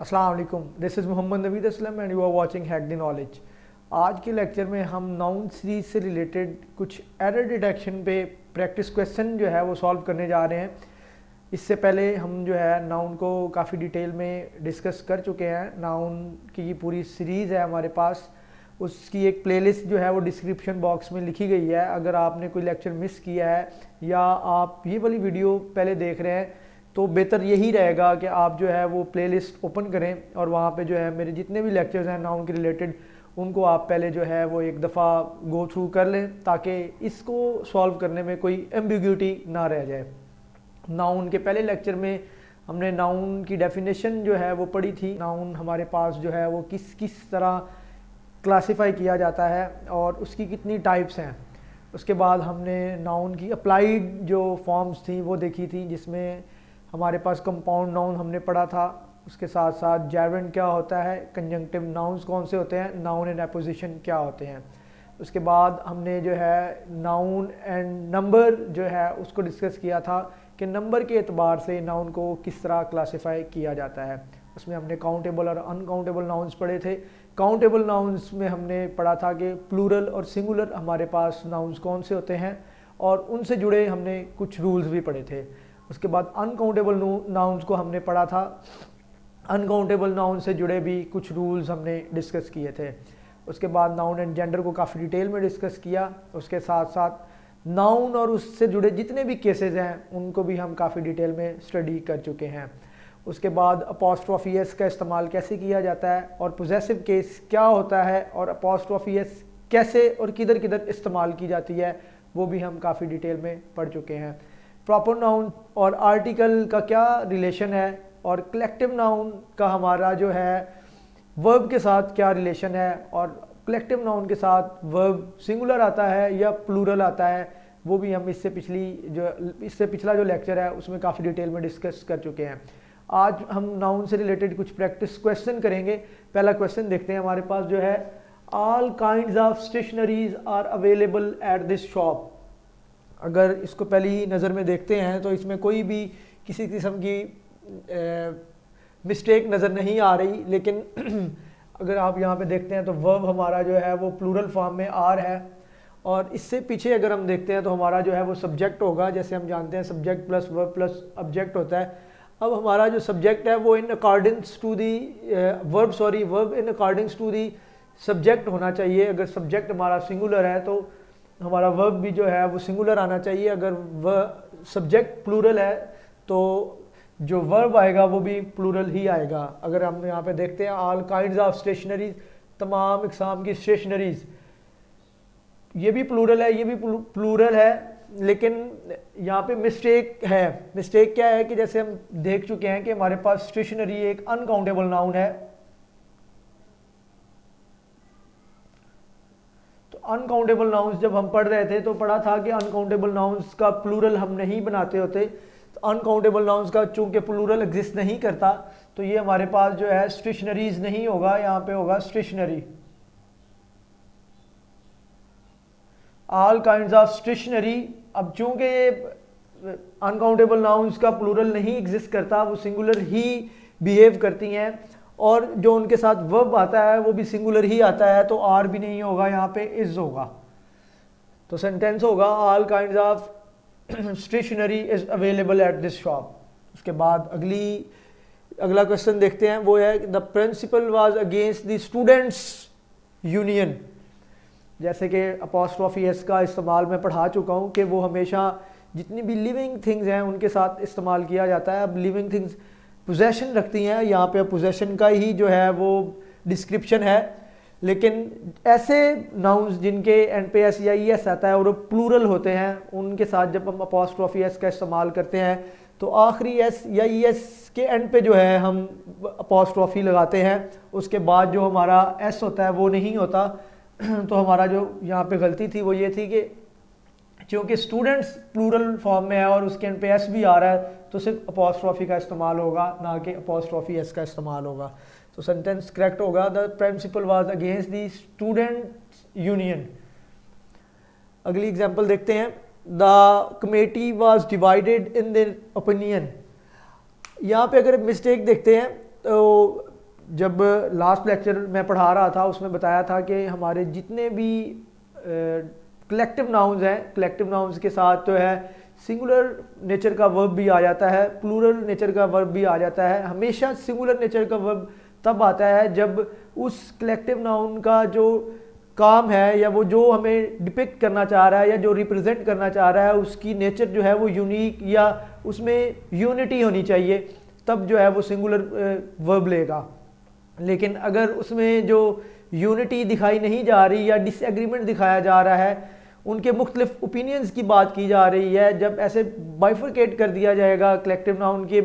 अस्सलाम वालेकुम, this is Mohammad Naveed Aslam and you are watching hack the knowledge. आज के लेक्चर में हम नाउन सीरीज से रिलेटेड कुछ एरर डिटेक्शन पे प्रैक्टिस क्वेश्चन जो है वो सॉल्व करने जा रहे हैं। इससे पहले हम जो है नाउन को काफ़ी डिटेल में डिस्कस कर चुके हैं। नाउन की पूरी सीरीज़ है हमारे पास, उसकी एक प्लेलिस्ट जो है वो डिस्क्रिप्शन बॉक्स में लिखी गई है। अगर आपने कोई लेक्चर मिस किया है या आप ये वाली वीडियो पहले देख रहे हैं तो बेहतर यही रहेगा कि आप जो है वो प्लेलिस्ट ओपन करें और वहाँ पे जो है मेरे जितने भी लेक्चर्स हैं नाउन के रिलेटेड उनको आप पहले जो है वो एक दफ़ा गो थ्रू कर लें ताकि इसको सॉल्व करने में कोई एम्बिग्यूटी ना रह जाए। नाउन के पहले लेक्चर में हमने नाउन की डेफिनेशन जो है वो पढ़ी थी। नाउन हमारे पास जो है वो किस किस तरह क्लासिफाई किया जाता है और उसकी कितनी टाइप्स हैं। उसके बाद हमने नाउन की अप्लाइड जो फॉर्म्स थी वो देखी थी, जिसमें हमारे पास कंपाउंड नाउन हमने पढ़ा था। उसके साथ साथ जैरेंड क्या होता है, कंजंक्टिव नाउन्स कौन से होते हैं, नाउन एंड एपोजिशन क्या होते हैं। उसके बाद हमने जो है नाउन एंड नंबर जो है उसको डिस्कस किया था कि नंबर के एतबार से नाउन को किस तरह क्लासिफाई किया जाता है। उसमें हमने काउंटेबल और अनकाउंटेबल नाउन्स पढ़े थे। काउंटेबल नाउन्स में हमने पढ़ा था कि प्लूरल और सिंगुलर हमारे पास नाउन्स कौन से होते हैं और उनसे जुड़े हमने कुछ रूल्स भी पढ़े थे। उसके बाद अनकाउंटेबल नाउन्स को हमने पढ़ा था। अनकाउंटेबल नाउन से जुड़े भी कुछ रूल्स हमने डिस्कस किए थे। उसके बाद नाउन एंड जेंडर को काफ़ी डिटेल में डिस्कस किया। उसके साथ साथ नाउन और उससे जुड़े जितने भी केसेस हैं उनको भी हम काफ़ी डिटेल में स्टडी कर चुके हैं। उसके बाद अपॉस्ट्रोफी एस का इस्तेमाल कैसे किया जाता है और पोजेसिव केस क्या होता है और अपॉस्ट्रोफी एस कैसे और किधर किधर इस्तेमाल की जाती है वो भी हम काफ़ी डिटेल में पढ़ चुके हैं। प्रॉपर नाउन और आर्टिकल का क्या रिलेशन है और कलेक्टिव नाउन का हमारा जो है वर्ब के साथ क्या रिलेशन है और कलेक्टिव नाउन के साथ वर्ब सिंगुलर आता है या प्लूरल आता है वो भी हम इससे पिछला जो लेक्चर है उसमें काफ़ी डिटेल में डिस्कस कर चुके हैं। आज हम नाउन से रिलेटेड कुछ प्रैक्टिस क्वेश्चन करेंगे। पहला क्वेश्चन देखते हैं हमारे पास जो है, all kinds of stationeries are available at this shop. अगर इसको पहली नज़र में देखते हैं तो इसमें कोई भी किसी किस्म की मिस्टेक नज़र नहीं आ रही, लेकिन अगर आप यहाँ पे देखते हैं तो वर्ब हमारा जो है वो प्लूरल फॉर्म में आर है और इससे पीछे अगर हम देखते हैं तो हमारा जो है वो सब्जेक्ट होगा। जैसे हम जानते हैं subject plus verb plus object होता है। अब हमारा जो सब्जेक्ट है वो in accordings to the verb in accordings to the subject होना चाहिए। अगर सब्जेक्ट हमारा सिंगुलर है तो हमारा वर्ब भी जो है वो सिंगुलर आना चाहिए। अगर वह सब्जेक्ट प्लूरल है तो जो वर्ब आएगा वो भी प्लूरल ही आएगा। अगर हम यहाँ पे देखते हैं ऑल काइंड्स ऑफ स्टेशनरीज, तमाम इकसाम की स्टेशनरीज, ये भी प्लूरल है, ये भी प्लूरल है, लेकिन यहाँ पे मिस्टेक है। मिस्टेक क्या है कि जैसे हम देख चुके हैं कि हमारे पास स्टेशनरी एक अनकाउंटेबल नाउन है। तो अनकाउंटेबल नाउन्स जब हम पढ़ रहे थे तो पढ़ा था कि अनकाउंटेबल नाउन्स का प्लूरल हम नहीं बनाते होते। तो अनकाउंटेबल नाउन्स का चूंकि प्लूरल एग्जिस्ट नहीं करता तो ये हमारे पास जो है स्टेशनरीज नहीं होगा, यहाँ पे होगा stationery. All kinds of stationery. अब चूंकि ये अनकाउंटेबल नाउन्स का प्लूरल नहीं एग्जिस्ट करता, वो सिंगुलर ही बिहेव करती हैं और जो उनके साथ वर्ब आता है वो भी सिंगुलर ही आता है, तो आर भी नहीं होगा, यहाँ पे इज होगा। तो सेंटेंस होगा all kinds of stationery is available at this shop. उसके बाद अगला क्वेश्चन देखते हैं, वो है the principal was against the students union. जैसे कि अपॉस्ट्रोफी एस का इस्तेमाल मैं पढ़ा चुका हूँ कि वो हमेशा जितनी भी लिविंग थिंग्स हैं उनके साथ इस्तेमाल किया जाता है। अब लिविंग थिंग्स पोजेशन रखती हैं, यहाँ पे पोजेशन का ही जो है वो डिस्क्रिप्शन है, लेकिन ऐसे नाउन्स जिनके एंड पे एस या ई एस आता है और वो प्लूरल होते हैं उनके साथ जब हम अपॉस्ट्रोफी एस का इस्तेमाल करते हैं तो आखिरी एस या ई एस के एंड पे जो है हम अपॉस्ट्रोफी लगाते हैं। उसके बाद जो हमारा एस होता है वो नहीं होता। तो हमारा जो यहाँ पे गलती थी वो ये थी कि क्योंकि स्टूडेंट्स प्लूरल फॉर्म में है और उसके एंड पे एस भी आ रहा है तो सिर्फ अपॉस्ट्रोफी का इस्तेमाल होगा, ना कि अपॉस्ट्रोफी एस का इस्तेमाल होगा। तो सेंटेंस करेक्ट होगा the principal was against the student union. अगली एग्जांपल देखते हैं, the committee was divided in their opinion. यहाँ पे अगर मिस्टेक देखते हैं तो जब लास्ट लेक्चर मैं पढ़ा रहा था उसमें बताया था कि हमारे जितने भी कलेक्टिव नाउन्स हैं, कलेक्टिव नाउन्स के साथ तो है सिंगुलर नेचर का वर्ब भी आ जाता है, प्लूरल नेचर का वर्ब भी आ जाता है। हमेशा सिंगुलर नेचर का वर्ब तब आता है जब उस कलेक्टिव नाउन का जो काम है या वो जो हमें डिपिक्ट करना चाह रहा है या जो रिप्रेजेंट करना चाह रहा है उसकी नेचर जो है वो यूनिक या उसमें यूनिटी होनी चाहिए, तब जो है वो सिंगुलर वर्ब लेगा। लेकिन अगर उसमें जो यूनिटी दिखाई नहीं जा रही या डिसएग्रीमेंट दिखाया जा रहा है, उनके मुख्तलिफ ओपिनियंस की बात की जा रही है, जब ऐसे बाइफरकेट कर दिया जाएगा कलेक्टिव नाउन के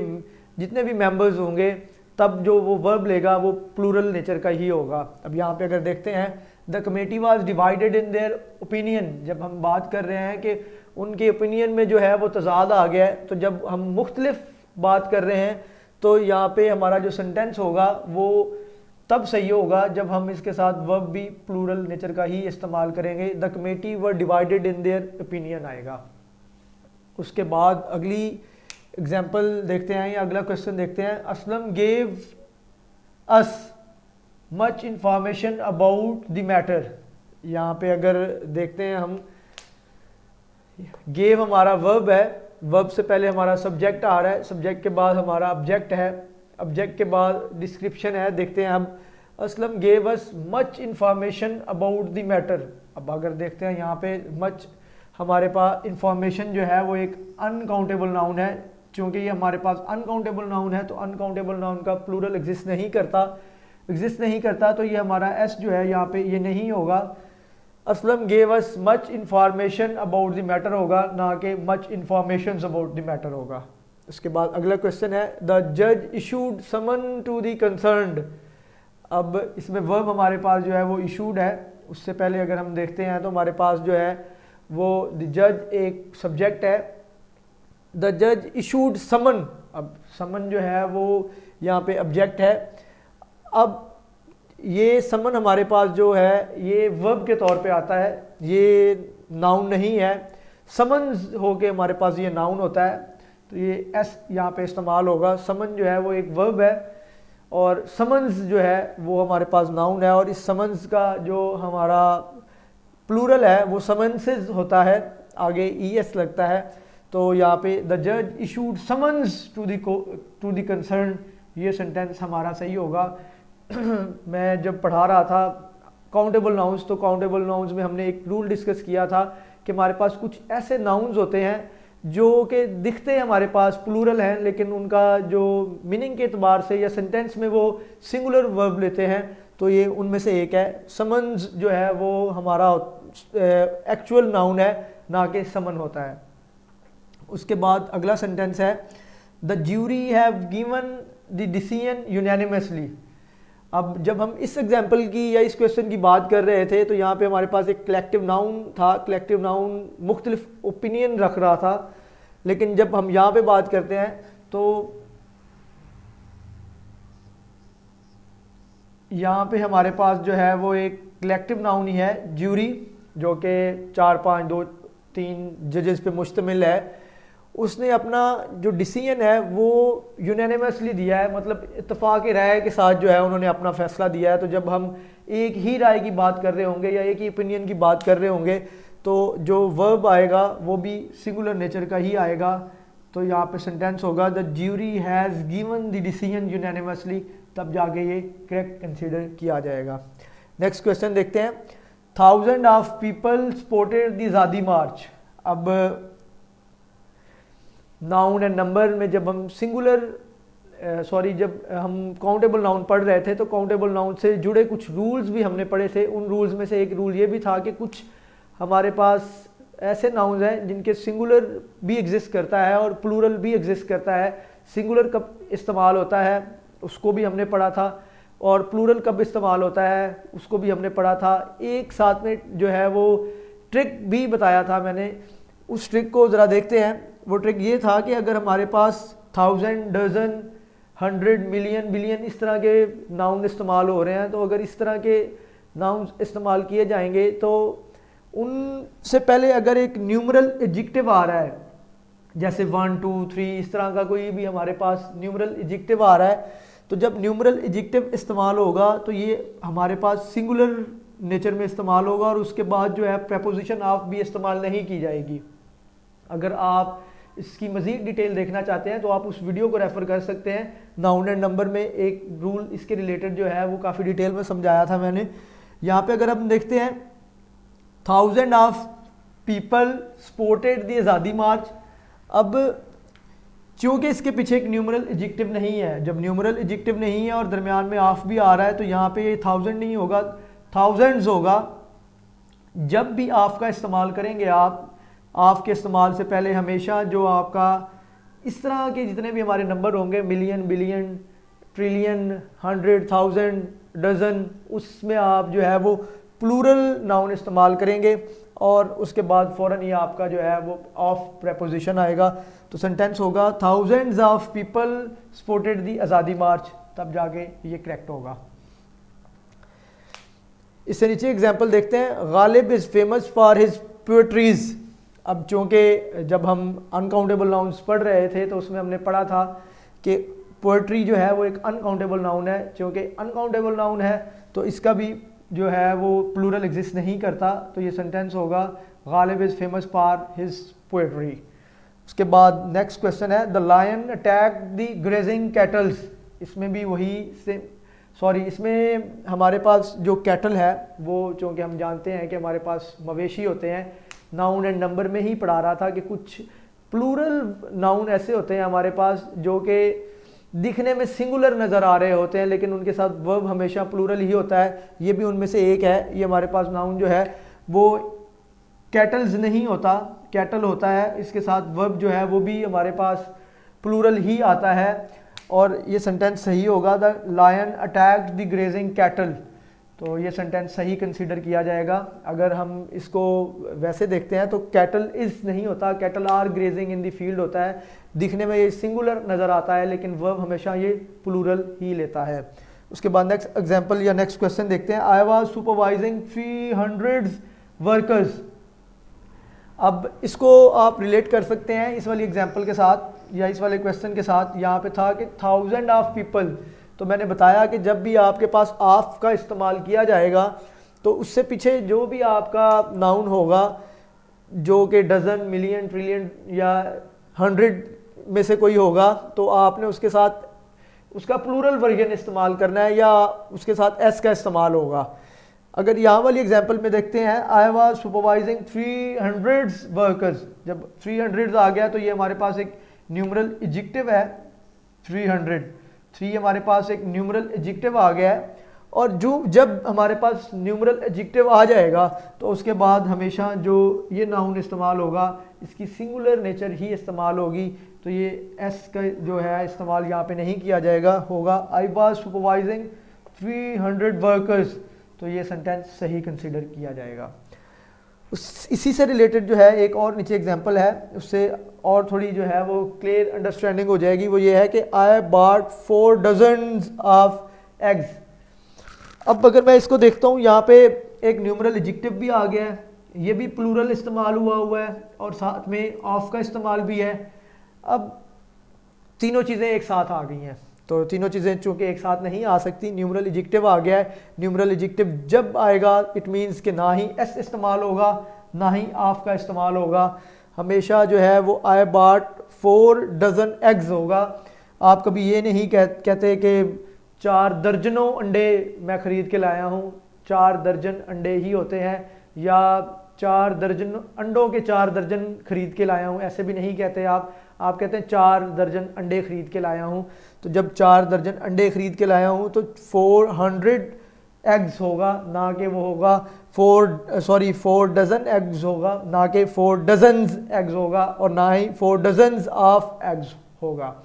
जितने भी मेंबर्स होंगे, तब जो वो वर्ब लेगा वो प्लूरल नेचर का ही होगा। अब यहाँ पे अगर देखते हैं the committee was divided in their opinion, जब हम बात कर रहे हैं कि उनके ओपिनियन में जो है वो तजाद आ गया है, तो जब हम मुख्तलिफ बात कर रहे हैं तो यहाँ पे हमारा जो सेंटेंस होगा वो तब सही होगा जब हम इसके साथ वर्ब भी प्लूरल नेचर का ही इस्तेमाल करेंगे। The committee were divided in their opinion आएगा। उसके बाद अगली एग्जाम्पल देखते हैं या अगला क्वेश्चन देखते हैं। Aslam gave us much information about the matter. यहाँ पे अगर देखते हैं हम, गेव हमारा वर्ब है, वर्ब से पहले हमारा सब्जेक्ट आ रहा है, सब्जेक्ट के बाद हमारा ऑब्जेक्ट है, ऑब्जेक्ट के बाद डिस्क्रिप्शन है। देखते हैं हम, Aslam gave us much information about the matter. अब अगर देखते हैं यहाँ पे मच हमारे पास इंफॉर्मेशन जो है वो एक अनकाउंटेबल नाउन है। क्योंकि ये हमारे पास अनकाउंटेबल नाउन है तो अनकाउंटेबल नाउन का प्लूरल एग्जिस्ट नहीं करता, तो ये हमारा एस जो है यहाँ पे ये नहीं होगा। Aslam gave us much information about the matter होगा, ना कि much information about the matter होगा। उसके बाद अगला क्वेश्चन है द जज issued summon to the concerned. अब इसमें वर्ब हमारे पास जो है वो इशूड है। उससे पहले अगर हम देखते हैं तो हमारे पास जो है वो द जज एक सब्जेक्ट है, द जज इशूड समन। अब समन जो है वो यहाँ पे ऑब्जेक्ट है। अब ये समन हमारे पास जो है ये वर्ब के तौर पे आता है, ये नाउन नहीं है। समन्स होके हमारे पास ये नाउन होता है, तो ये एस यहाँ पे इस्तेमाल होगा। समन जो है वो एक वर्ब है और समन्स जो है वो हमारे पास नाउन है, और इस समन्स का जो हमारा प्लूरल है वो समन्सेस होता है, आगे ई एस लगता है। तो यहाँ पे द जज issued summons to the concern, ये सेंटेंस हमारा सही होगा। मैं जब पढ़ा रहा था काउंटेबल नाउन्स, तो काउंटेबल नाउन्स में हमने एक रूल डिस्कस किया था कि हमारे पास कुछ ऐसे नाउन्स होते हैं जो कि दिखते हमारे पास प्लूरल हैं, लेकिन उनका जो मीनिंग के एतबार से या सेंटेंस में वो सिंगुलर वर्ब लेते हैं। तो ये उनमें से एक है। समन्स जो है वो हमारा एक्चुअल नाउन है, ना कि समन होता है। उसके बाद अगला सेंटेंस है the jury have given the decision unanimously. अब जब हम इस एग्जाम्पल की या इस क्वेश्चन की बात कर रहे थे तो यहाँ पे हमारे पास एक कलेक्टिव नाउन था, कलेक्टिव नाउन मुख्तलिफ ओपिनियन रख रहा था। लेकिन जब हम यहाँ पे बात करते हैं तो यहाँ पे हमारे पास जो है वो एक कलेक्टिव नाउन ही है, ज्यूरी, जो कि 4, 5, 2, 3 जजेस पे मुश्तमिल है। उसने अपना जो डिसीजन है वो यूनानिमसली दिया है, मतलब इत्तेफाक राय के साथ जो है उन्होंने अपना फैसला दिया है। तो जब हम एक ही राय की बात कर रहे होंगे या एक ही ओपिनियन की बात कर रहे होंगे तो जो वर्ब आएगा वो भी सिंगुलर नेचर का ही आएगा। तो यहाँ पे सेंटेंस होगा the jury has given the decision unanimously, तब जाके ये करेक्ट कंसीडर किया जाएगा। नेक्स्ट क्वेश्चन देखते हैं। 1000 ऑफ पीपल सपोर्टेड द आज़ादी मार्च। अब नाउन एंड नंबर में जब हम जब हम काउंटेबल नाउन पढ़ रहे थे तो काउंटेबल नाउन से जुड़े कुछ रूल्स भी हमने पढ़े थे। उन रूल्स में से एक रूल ये भी था कि कुछ हमारे पास ऐसे नाउन्स हैं जिनके सिंगुलर भी एग्जिस्ट करता है और प्लूरल भी एग्जिस्ट करता है। सिंगुलर कब इस्तेमाल होता है उसको भी हमने पढ़ा था, और प्लूरल कब इस्तेमाल होता है उसको भी हमने पढ़ा था। एक साथ में जो है वो ट्रिक भी बताया था मैंने, उस ट्रिक को ज़रा देखते हैं। वो ट्रिक ये था कि अगर हमारे पास 1000, डजन, 100, मिलियन, बिलियन इस तरह के नाउन इस्तेमाल हो रहे हैं, तो अगर इस तरह के नाउन इस्तेमाल किए जाएंगे तो उनसे पहले अगर एक न्यूमरल एडजेक्टिव आ रहा है, जैसे 1, 2, 3 इस तरह का कोई भी हमारे पास न्यूमरल एडजेक्टिव आ रहा है, तो जब न्यूमरल एडजेक्टिव इस्तेमाल होगा तो ये हमारे पास सिंगुलर नेचर में इस्तेमाल होगा और उसके बाद जो है प्रेपोजिशन ऑफ भी इस्तेमाल नहीं की जाएगी। अगर आप इसकी मज़ीद डिटेल देखना चाहते हैं तो आप उस वीडियो को रेफ़र कर सकते हैं। नाउन एंड नंबर में एक रूल इसके रिलेटेड जो है वो काफ़ी डिटेल में समझाया था मैंने। यहाँ पे अगर हम देखते हैं 1000 ऑफ पीपल सपोर्टेड द आज़ादी मार्च। अब चूँकि इसके पीछे एक न्यूमरल एडजेक्टिव नहीं है, जब न्यूमरल एडजेक्टिव नहीं है और दरमियान में ऑफ भी आ रहा है तो यहाँ पे ये 1000 नहीं होगा, थाउजेंड्स होगा। जब भी ऑफ का इस्तेमाल करेंगे आप, ऑफ के इस्तेमाल से पहले हमेशा जो आपका इस तरह के जितने भी हमारे नंबर होंगे, मिलियन, बिलियन, ट्रिलियन, 100, 1000, डजन, उसमें आप जो है वो प्लूरल नाउन इस्तेमाल करेंगे और उसके बाद फ़ौरन ही आपका जो है वो ऑफ प्रेपोजिशन आएगा। तो सेंटेंस होगा थाउजेंड्स ऑफ पीपल सपोर्टेड दी आज़ादी मार्च, तब जाके ये करेक्ट होगा। इससे नीचे एग्जाम्पल देखते हैं। Ghalib is famous for his poetries. अब चूँकि जब हम अनकाउंटेबल नाउन्स पढ़ रहे थे तो उसमें हमने पढ़ा था कि पोएट्री जो है वो एक अनकाउंटेबल नाउन है। चूँकि अनकाउंटेबल नाउन है तो इसका भी जो है वो प्लूरल एग्जिस्ट नहीं करता। तो ये सेंटेंस होगा Ghalib is famous for his poetry. उसके बाद नेक्स्ट क्वेश्चन है the lion attack the grazing cattles. इसमें भी वही से इसमें हमारे पास जो कैटल है वो चूँकि हम जानते हैं कि हमारे पास मवेशी होते हैं। नाउन एंड नंबर में ही पढ़ा रहा था कि कुछ प्लूरल नाउन ऐसे होते हैं हमारे पास जो कि दिखने में सिंगुलर नज़र आ रहे होते हैं लेकिन उनके साथ वर्ब हमेशा प्लूरल ही होता है। ये भी उनमें से एक है। ये हमारे पास नाउन जो है वो कैटल्स नहीं होता, कैटल होता है। इसके साथ वर्ब जो है वो भी हमारे पास प्लूरल ही आता है और ये सेंटेंस सही होगा the lion attacked the grazing cattle. तो ये सेंटेंस सही कंसीडर किया जाएगा। अगर हम इसको वैसे देखते हैं तो कैटल इज़ नहीं होता, cattle are grazing in the field होता है। दिखने में ये सिंगुलर नज़र आता है लेकिन वर्ब हमेशा ये प्लूरल ही लेता है। उसके बाद नेक्स्ट एग्जांपल या नेक्स्ट क्वेश्चन देखते हैं। I was supervising 300 workers. अब इसको आप रिलेट कर सकते हैं इस वाली एग्जांपल के साथ या इस वाले क्वेश्चन के साथ। यहाँ पे था कि 1000 ऑफ पीपल, तो मैंने बताया कि जब भी आपके पास ऑफ का इस्तेमाल किया जाएगा तो उससे पीछे जो भी आपका नाउन होगा जो कि डजन, मिलियन, ट्रिलियन या 100 में से कोई होगा तो आपने उसके साथ उसका प्लूरल वर्जन इस्तेमाल करना है या उसके साथ एस का इस्तेमाल होगा। अगर यहाँ वाली एग्जांपल में देखते हैं आई वाज सुपरवाइजिंग 300 वर्कर्स, जब 300 आ गया तो ये हमारे पास एक न्यूमरल एडजेक्टिव है। 3 हमारे पास एक न्यूमरल एडजेक्टिव आ गया है और जो जब हमारे पास न्यूमरल एडजेक्टिव आ जाएगा तो उसके बाद हमेशा जो ये नाउन इस्तेमाल होगा इसकी सिंगुलर नेचर ही इस्तेमाल होगी। तो ये एस का जो है इस्तेमाल यहाँ पे नहीं किया जाएगा, होगा आई वाज सुपरवाइजिंग 300 वर्कर्स। तो ये सेंटेंस सही कंसीडर किया जाएगा। इसी से रिलेटेड जो है एक और नीचे एग्जांपल है, उससे और थोड़ी जो है वो क्लियर अंडरस्टैंडिंग हो जाएगी। वो ये है कि I bought 4 dozens of eggs. अब अगर मैं इसको देखता हूँ यहाँ पे एक न्यूमरल एडजेक्टिव भी आ गया है, ये भी प्लूरल इस्तेमाल हुआ है और साथ में ऑफ का इस्तेमाल भी है। अब तीनों चीज़ें एक साथ आ गई हैं तो तीनों चीज़ें चूँकि एक साथ नहीं आ सकती, न्यूमरल एडजेक्टिव आ गया है। न्यूमरल एडजेक्टिव जब आएगा इट मीन्स कि ना ही एस इस्तेमाल होगा ना ही ऑफ का इस्तेमाल होगा, हमेशा जो है वो आई बॉट 4 डजन एग्स होगा। आप कभी ये नहीं कहते कि 4 दर्जनों अंडे मैं ख़रीद के लाया हूँ, 4 दर्जन अंडे ही होते हैं, या 4 दर्जन अंडों के 4 दर्जन ख़रीद के लाया हूँ, ऐसे भी नहीं कहते आप कहते हैं 4 दर्जन अंडे ख़रीद के लाया हूँ। तो जब 4 दर्जन अंडे ख़रीद के लाया हूँ तो 400 एग्स होगा, ना कि वो होगा 4 डजन एग्स होगा, ना कि 4 डजन्स एग्स होगा और ना ही 4 डजन्स ऑफ एग्स होगा।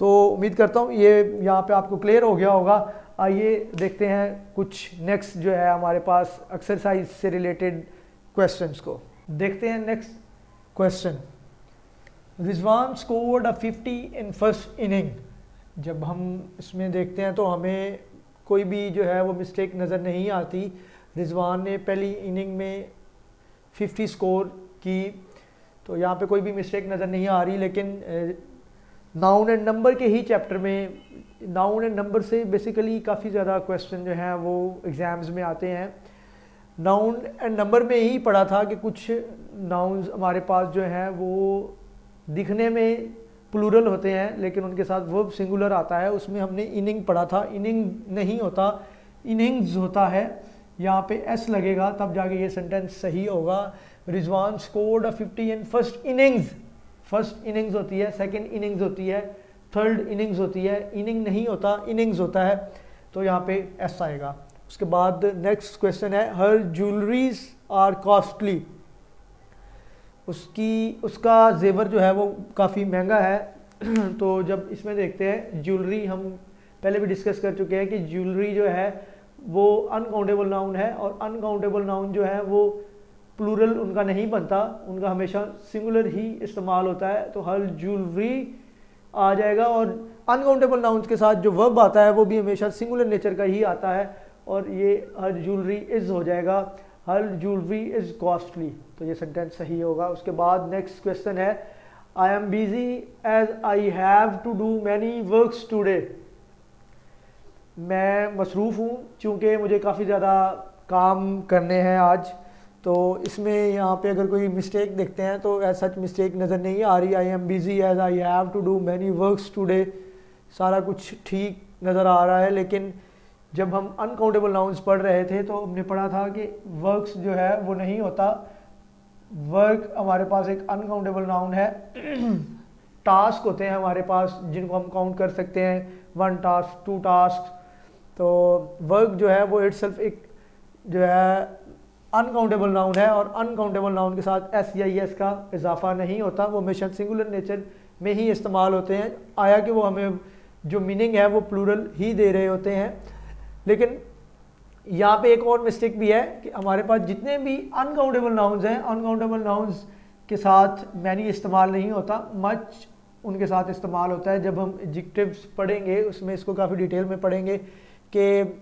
तो उम्मीद करता हूँ ये यहाँ पे आपको क्लियर हो गया होगा। आइए देखते हैं कुछ नेक्स्ट जो है हमारे पास एक्सरसाइज से रिलेटेड क्वेश्चंस को देखते हैं। Next question, Rizwan scored 50 in first inning. जब हम इसमें देखते हैं तो हमें कोई भी जो है वो मिस्टेक नज़र नहीं आती। रिजवान ने पहली इनिंग में 50 स्कोर की तो यहाँ पे कोई भी मिस्टेक नज़र नहीं आ रही, लेकिन नाउन एंड नंबर के ही चैप्टर में नाउन एंड नंबर से बेसिकली काफ़ी ज़्यादा क्वेश्चन जो हैं वो एग्ज़ाम्स में आते हैं। नाउन एंड नंबर में ही पढ़ा था कि कुछ नाउन्स हमारे पास जो हैं वो दिखने में प्लूरल होते हैं लेकिन उनके साथ वर्ब सिंगुलर आता है। उसमें हमने इनिंग पढ़ा था, इनिंग नहीं होता, इनिंग्स होता है। यहाँ पे एस लगेगा तब जाके ये सेंटेंस सही होगा। Rizwan scored 50 in first innings. First innings होती है, सेकंड इनिंग्स होती है, थर्ड इनिंग्स होती है। इनिंग नहीं होता, इनिंग्स होता है, तो यहाँ पे एस आएगा। उसके बाद नेक्स्ट क्वेश्चन है हर ज्वेलरीज आर कॉस्टली। उसका जेवर जो है वो काफ़ी महंगा है। तो जब इसमें देखते हैं ज्वेलरी, हम पहले भी डिस्कस कर चुके हैं कि ज्वेलरी जो है वो अनकाउंटेबल नाउन है और अनकाउंटेबल नाउन जो है वो प्लूरल उनका नहीं बनता, उनका हमेशा सिंगुलर ही इस्तेमाल होता है। तो हर ज्वेलरी आ जाएगा और अनकाउंटेबल नाउन्स के साथ जो वर्ब आता है वो भी हमेशा सिंगुलर नेचर का ही आता है और ये हर ज्वेलरी इज़ हो जाएगा। हर ज्वेलरी इज़ कॉस्टली, तो ये सेंटेंस सही होगा। उसके बाद नेक्स्ट क्वेश्चन है I am busy as I have to do many works today. मैं मसरूफ़ हूँ चूँकि मुझे काफ़ी ज़्यादा काम करने हैं आज। तो इसमें यहाँ पे अगर कोई मिस्टेक देखते हैं तो ऐसा सच मिस्टेक नज़र नहीं आ रही। I am busy as I have to do many works today, सारा कुछ ठीक नज़र आ रहा है। लेकिन जब हम अनकाउंटेबल नाउन्स पढ़ रहे थे तो हमने पढ़ा था कि वर्क्स जो है वो नहीं होता। वर्क हमारे पास एक अनकाउंटेबल नाउन है। टास्क होते हैं हमारे पास जिनको हम काउंट कर सकते हैं, 1 टास्क, 2 टास्क। तो वर्क जो है वो इटसेल्फ एक जो है अनकाउंटेबल नाउन है और अनकाउंटेबल नाउन के साथ एस या एस का इजाफा नहीं होता, वो हमेशा सिंगुलर नेचर में ही इस्तेमाल होते हैं। आया कि वो हमें जो मीनिंग है वो प्लूरल ही दे रहे होते हैं। लेकिन यहाँ पे एक और मिस्टेक भी है कि हमारे पास जितने भी अनकाउंटेबल नाउन्स हैं, अनकाउंटेबल नाउन्स के साथ मैनी इस्तेमाल नहीं होता, मच उनके साथ इस्तेमाल होता है। जब हम एडजेक्टिव्स पढ़ेंगे उसमें इसको काफ़ी डिटेल में पढ़ेंगे कि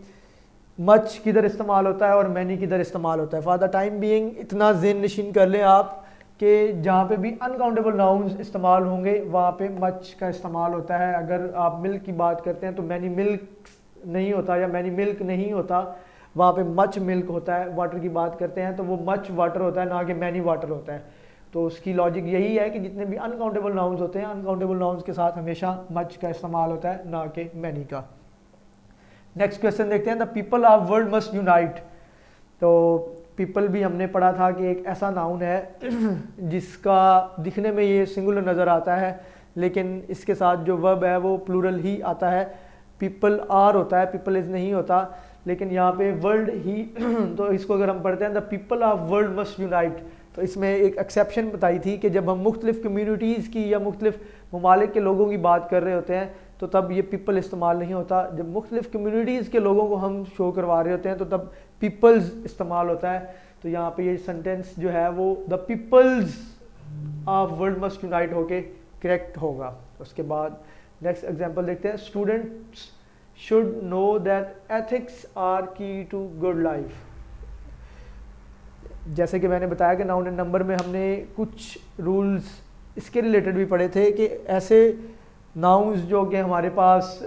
मच किधर इस्तेमाल होता है और मैनी किधर इस्तेमाल होता है। फॉर द टाइम बीइंग इतना ज़हन नशीन कर लें आप कि जहाँ पे भी अनकाउंटेबल नाउन्स इस्तेमाल होंगे वहाँ पे मच का इस्तेमाल होता है। अगर आप मिल्क की बात करते हैं तो मैनी मिल्क नहीं होता या मैनी मिल्क नहीं होता, वहाँ पे मच मिल्क होता है। वाटर की बात करते हैं तो वो मच वाटर होता है, ना कि मैनी वाटर होता है। तो उसकी लॉजिक यही है कि जितने भी अनकाउंटेबल नाउन्स होते हैं, अनकाउंटेबल नाउन्स के साथ हमेशा मच का इस्तेमाल होता है, ना कि मैनी का। नेक्स्ट क्वेश्चन देखते हैं the people of world must unite. तो पीपल भी हमने पढ़ा था कि एक ऐसा नाउन है जिसका दिखने में ये सिंगुलर नज़र आता है लेकिन इसके साथ जो वर्ब है वो प्लूरल ही आता है। पीपल आर होता है, पीपल इज़ नहीं होता, लेकिन यहाँ पे वर्ल्ड ही तो इसको अगर हम पढ़ते हैं the people of world must unite, तो इसमें एक एक्सेप्शन बताई थी कि जब हम मुख्तलिफ कम्यूनिटीज़ की या मुख्तलिफ ममालिक के लोगों की बात कर रहे होते हैं तो तब ये पीपल इस्तेमाल नहीं होता। जब मुख्तलिफ कम्यूनिटीज़ के लोगों को हम शो करवा रहे होते हैं तो तब पीपल्स इस्तेमाल होता है। तो यहाँ पे ये सेंटेंस जो है वो the peoples of world must unite होके करेक्ट होगा। उसके बाद नेक्स्ट एग्जांपल देखते हैं students should know that ethics are key to good life. जैसे कि मैंने बताया कि नाउन एंड नंबर में हमने कुछ रूल्स इसके रिलेटेड भी पढ़े थे कि ऐसे नाउन्स जो कि हमारे पास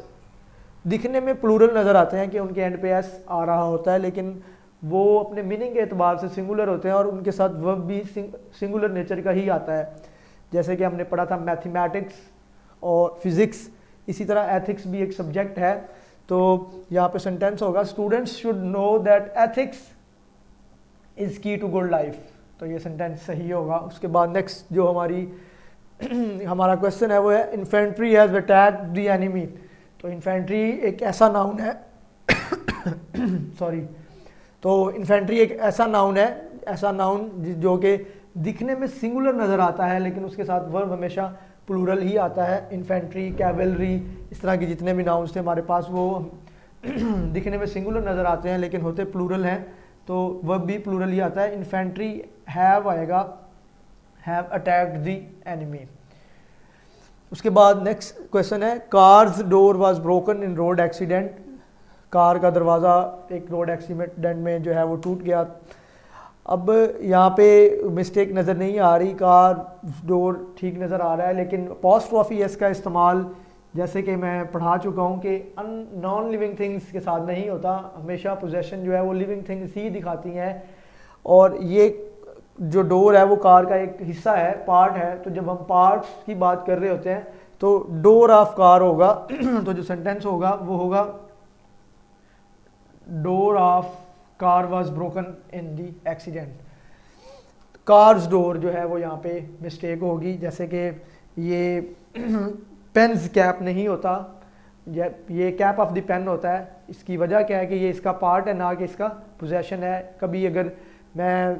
दिखने में प्लूरल नज़र आते हैं कि उनके एंड पे एस आ रहा होता है लेकिन वो अपने मीनिंग के एतबार से सिंगुलर होते हैं और उनके साथ वर्ब भी सिंगुलर नेचर का ही आता है। जैसे कि हमने पढ़ा था मैथमेटिक्स और फिज़िक्स, इसी तरह एथिक्स भी एक सब्जेक्ट है। तो यहाँ पे सेंटेंस होगा students should know that ethics is की टू गुड लाइफ, तो ये सेंटेंस सही होगा। उसके बाद नेक्स्ट जो हमारा क्वेश्चन है वो है infantry has attacked the enemy. तो इन्फेंट्री एक ऐसा नाउन है सॉरी, तो इन्फेंट्री एक ऐसा नाउन है, ऐसा नाउन जो कि दिखने में सिंगुलर नज़र आता है लेकिन उसके साथ वर्ब हमेशा प्लूरल ही आता है। इन्फेंट्री, कैवलरी, इस तरह के जितने भी नाउन्स थे हमारे पास वो दिखने में सिंगुलर नज़र आते हैं लेकिन होते प्लूरल हैं, तो वर्ब भी प्लूरल ही आता है। इन्फेंट्री हैव आएगा, हैव अटैक्ड द एनिमी। उसके बाद नेक्स्ट क्वेश्चन है cars door was broken in road accident. Car का दरवाज़ा एक रोड एक्सीडेंट में जो है वो टूट गया। अब यहाँ पे मिस्टेक नज़र नहीं आ रही, कार डोर ठीक नज़र आ रहा है लेकिन अपोस्ट्रोफी एस का इस्तेमाल जैसे कि मैं पढ़ा चुका हूँ कि नॉन लिविंग थिंग्स के साथ नहीं होता, हमेशा पोजेशन जो है वो लिविंग थिंग्स ही दिखाती हैं। और ये जो डोर है वो कार का एक हिस्सा है, पार्ट है। तो जब हम पार्ट्स की बात कर रहे होते हैं तो डोर ऑफ कार होगा तो जो सेंटेंस होगा वो होगा door of car was broken in the accident. Cars door जो है वो यहाँ पे मिस्टेक होगी, जैसे कि ये पेन्स कैप नहीं होता, ये कैप ऑफ द पेन होता है। इसकी वजह क्या है कि ये इसका पार्ट है ना कि इसका पोजेशन है। कभी अगर मैं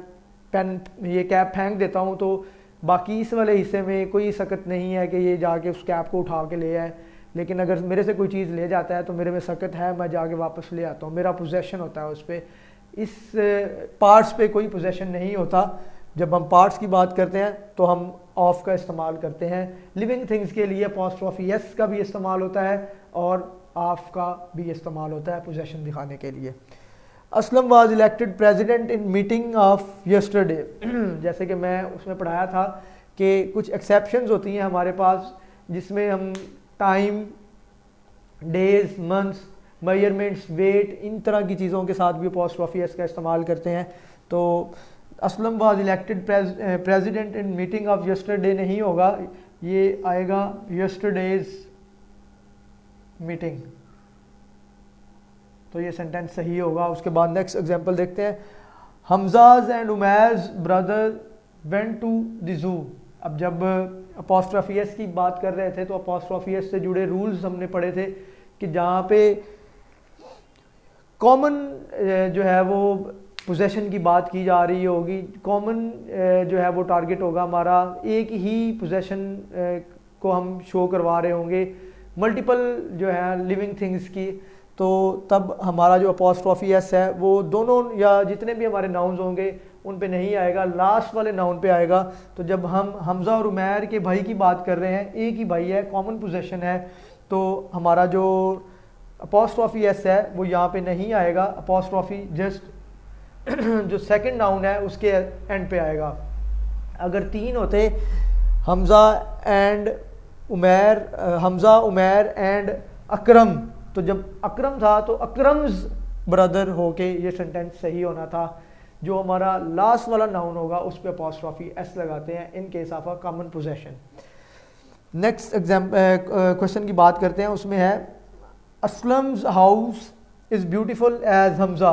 पेन ये कैप फेंक देता हूँ तो बाकी इस वाले हिस्से में कोई सकत नहीं है कि ये जाके उस कैप को उठा के ले आए, लेकिन अगर मेरे से कोई चीज़ ले जाता है तो मेरे में सकत है, मैं जाके वापस ले आता हूँ, मेरा पोजेशन होता है उस पर। इस पार्ट्स पे कोई पोजेशन नहीं होता। जब हम पार्ट्स की बात करते हैं तो हम ऑफ का इस्तेमाल करते हैं। लिविंग थिंग्स के लिए अपॉस्ट्रोफी एस का भी इस्तेमाल होता है और ऑफ का भी इस्तेमाल होता है पोजेशन दिखाने के लिए। Aslam was elected president in meeting of yesterday. जैसे कि मैं उसमें पढ़ाया था कि कुछ एक्सेप्शंस होती हैं हमारे पास, जिसमें हम time, days, months, measurements, weight, इन तरह की चीज़ों के साथ भी अपॉस्ट्रोफी एस का इस्तेमाल करते हैं। तो Aslam was elected president in meeting of yesterday नहीं होगा, ये आएगा यस्टरडेज मीटिंग, तो ये सेंटेंस सही होगा। उसके बाद नेक्स्ट एग्जांपल देखते हैं। Hamza's and Umair's brother went to the zoo. अब जब अपॉस्ट्रोफी एस की बात कर रहे थे तो अपॉस्ट्रोफी एस से जुड़े रूल्स हमने पढ़े थे कि जहाँ पे कॉमन जो है वो पोजेशन की बात की जा रही होगी, कॉमन जो है वो टारगेट होगा हमारा, एक ही पोजेशन को हम शो करवा रहे होंगे, मल्टीपल जो है लिविंग थिंग्स की, तो तब हमारा जो अपॉस्ट्रोफी एस है वो दोनों या जितने भी हमारे नाउन्स होंगे उन पे नहीं आएगा, लास्ट वाले नाउन पे आएगा। तो जब हम हमजा और उमैर के भाई की बात कर रहे हैं, एक ही भाई है, कॉमन पोजेशन है, तो हमारा जो अपॉस्ट्रोफी एस है वो यहाँ पे नहीं आएगा। अपॉस्ट्रोफी जस्ट जो सेकंड नाउन है उसके एंड पे आएगा। अगर तीन होते हमजा एंड उमैर, हमजा उमैर एंड अकरम, तो जब अकरम था तो अकरम्स ब्रदर होके ये सेंटेंस सही होना था। जो हमारा लास्ट वाला नाउन होगा उस पर अपॉस्ट्रोफी एस लगाते हैं in case of a common possession. Next question की बात करते हैं, उसमें है Aslam's house is beautiful as Hamza.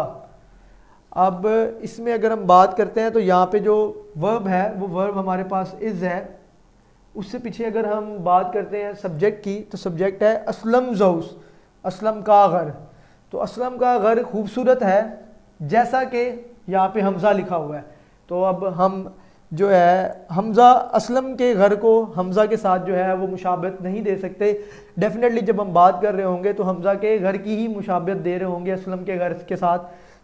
अब इसमें अगर हम बात करते हैं तो यहाँ पे जो वर्ब है वो वर्ब हमारे पास इज़ है, उससे पीछे अगर हम बात करते हैं सब्जेक्ट की तो सब्जेक्ट है असलम्स हाउस, असलम का घर। तो असलम का घर खूबसूरत है जैसा कि यहाँ पे हमज़ा लिखा हुआ है। तो अब हम जो है हमज़ा असलम के घर को हमज़ा के साथ जो है वो मुशाबहत नहीं दे सकते। डेफिनेटली जब हम बात कर रहे होंगे तो हमज़ा के घर की ही मुशाबहत दे रहे होंगे असलम के घर के साथ।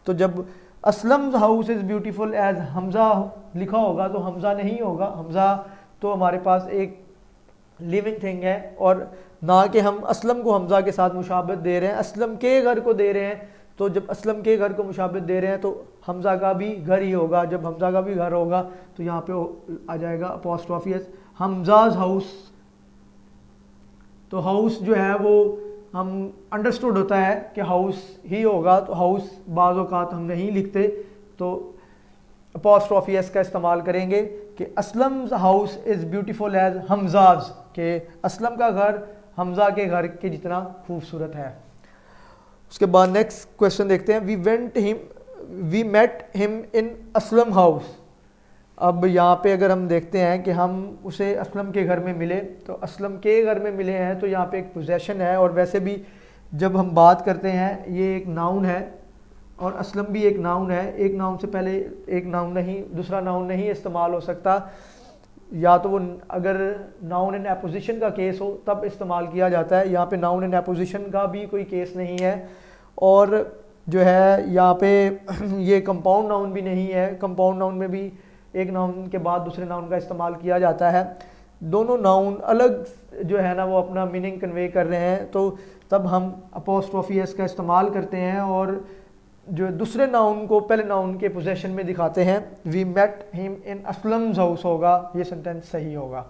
तो जब Aslam house is beautiful as Hamza लिखा होगा तो हमज़ा नहीं होगा। हमज़ा तो हमारे पास एक लिविंग थिंग है और ना कि हम असलम को हमज़ा के साथ मुशाबहत दे रहे हैं, असलम के घर को दे रहे हैं। तो जब असलम के घर को मुशाबहत दे रहे हैं तो हमज़ा का भी घर ही होगा। जब हमज़ा का भी घर होगा तो यहाँ पे आ जाएगा अपॉस्ट्रोफी एस हमज़ाज हाउस। तो हाउस जो है वो हम अंडरस्टूड होता है कि हाउस ही होगा, तो हाउस बाज़ औक़ात हम नहीं लिखते, तो अपॉस्ट्रोफी एस का इस्तेमाल करेंगे कि Aslam house is beautiful as Hamza's, के असलम का घर हमज़ा के घर के जितना खूबसूरत है। उसके बाद नेक्स्ट क्वेश्चन देखते हैं। We met him in Aslam house. अब यहाँ पे अगर हम देखते हैं कि हम उसे असलम के घर में मिले, तो असलम के घर में मिले हैं तो यहाँ पे एक पोजेशन है। और वैसे भी जब हम बात करते हैं ये एक नाउन है और असलम भी एक नाउन है। एक नाउन से पहले एक नाउन नहीं, दूसरा नाउन नहीं इस्तेमाल हो सकता, या तो वो अगर नाउन इन एपोजिशन का केस हो तब इस्तेमाल किया जाता है। यहाँ पे नाउन इन एपोजिशन का भी कोई केस नहीं है और जो है यहाँ पे ये कंपाउंड नाउन भी नहीं है। कंपाउंड नाउन में भी एक नाउन के बाद दूसरे नाउन का इस्तेमाल किया जाता है। दोनों नाउन अलग जो है ना वो अपना मीनिंग कन्वे कर रहे हैं, तो तब हम अपॉस्ट्रोफी एस का इस्तेमाल करते हैं और जो दूसरे नाउन को पहले नाउन के पोजेशन में दिखाते हैं। We met him in Aslam's house होगा, ये सेंटेंस सही होगा।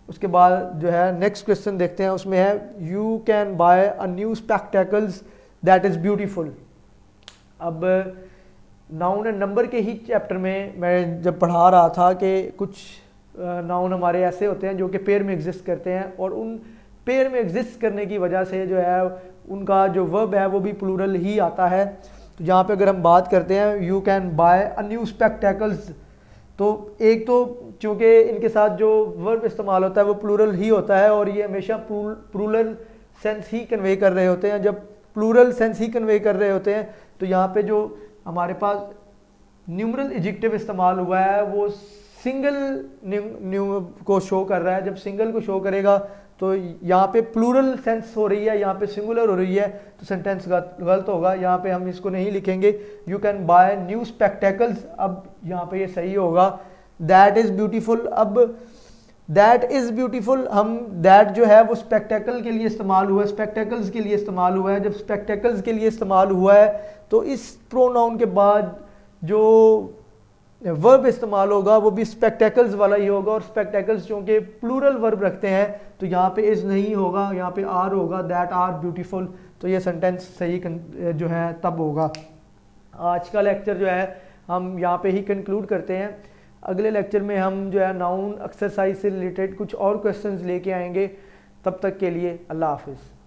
उसके बाद जो है नेक्स्ट क्वेश्चन देखते हैं, उसमें है you can buy a new spectacles that is beautiful. अब नाउन एंड नंबर के ही चैप्टर में मैं जब पढ़ा रहा था कि कुछ नाउन हमारे ऐसे होते हैं जो कि पेयर में एग्जिस्ट करते हैं, और उन पेयर में एग्जिस्ट करने की वजह से जो है उनका जो वर्ब है वो भी प्लूरल ही आता है। तो यहाँ पे अगर हम बात करते हैं you can buy a new spectacles, तो एक तो चूँकि इनके साथ जो वर्ब इस्तेमाल होता है वो प्लूरल ही होता है, और ये हमेशा प्लूरल सेंस ही कन्वे कर रहे होते हैं। जब प्लूरल सेंस ही कन्वे कर रहे होते हैं तो यहाँ पे जो हमारे पास न्यूमरल एडजेक्टिव इस्तेमाल हुआ है वो सिंगल न्यू को शो कर रहा है। जब सिंगल को शो करेगा तो यहाँ पे प्लूरल सेंस हो रही है, यहाँ पे सिंगुलर हो रही है, तो सेंटेंस गलत होगा। यहाँ पे हम इसको नहीं लिखेंगे you can buy new spectacles, अब यहाँ पे ये सही होगा दैट इज़ ब्यूटीफुल। अब दैट इज़ ब्यूटीफुल, हम दैट जो है वो स्पेक्टेकल के लिए इस्तेमाल हुआ है, स्पेक्टेकल्स के लिए इस्तेमाल हुआ है। जब स्पेक्टेकल्स के लिए इस्तेमाल हुआ है तो इस प्रोनाउन के बाद जो वर्ब इस्तेमाल होगा वो भी स्पेक्टेकल्स वाला ही होगा, और स्पेक्टेकल्स चूँकि प्लूरल वर्ब रखते हैं तो यहाँ पे इज़ नहीं होगा, यहाँ पे आर होगा, दैट आर ब्यूटीफुल। तो ये सेंटेंस सही जो है तब होगा। आज का लेक्चर जो है हम यहाँ पे ही कंक्लूड करते हैं। अगले लेक्चर में हम जो है नाउन एक्सरसाइज से रिलेटेड कुछ और क्वेश्चंस लेके आएंगे। तब तक के लिए अल्लाह हाफिज़।